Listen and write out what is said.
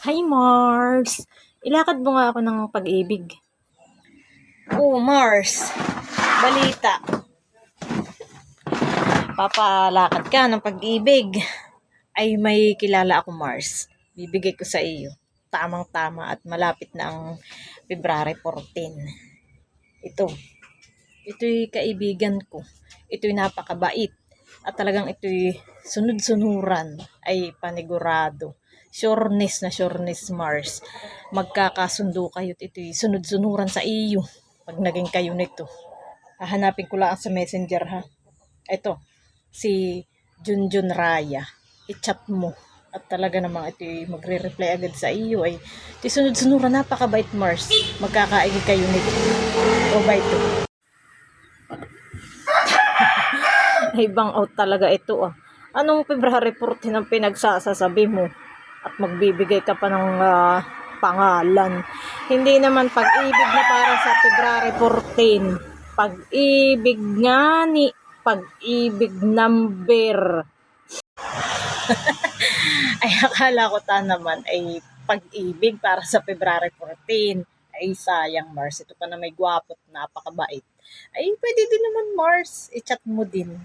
Hi Mars! Ilakad mo nga ako ng pag-ibig. Oh Mars! Balita. Papalakad ka ng pag-ibig. Ay may kilala ako Mars. Bibigay ko sa iyo. Tamang-tama at malapit na ang February 14. Ito'y kaibigan ko. Ito'y napakabait. At talagang ito'y sunod-sunuran ay panigurado. Sureness na sureness Mars. Magkakasundo kayo at ito'y sunod-sunuran sa iyo. Pag naging kayo nito. Hahanapin ko lang sa messenger ha. Ito, si Junjun Raya. I-chat mo. At talaga namang ito'y magre-reply agad sa iyo ay ito'y sunod-sunuran, napakabait Mars. Magkakaigi kayo nito. O ba ito? Ay bang out talaga ito ah. Anong February 14 ang pinagsasasabi mo? At magbibigay ka pa ng pangalan. Hindi naman pag-ibig na para sa February 14. Pag-ibig nga ni pag-ibig number. Ay akala ko naman ay pag-ibig para sa February 14. Ay sayang Mars, ito pa na may gwapo at napakabait. Ay pwede din naman Mars, i-chat mo din.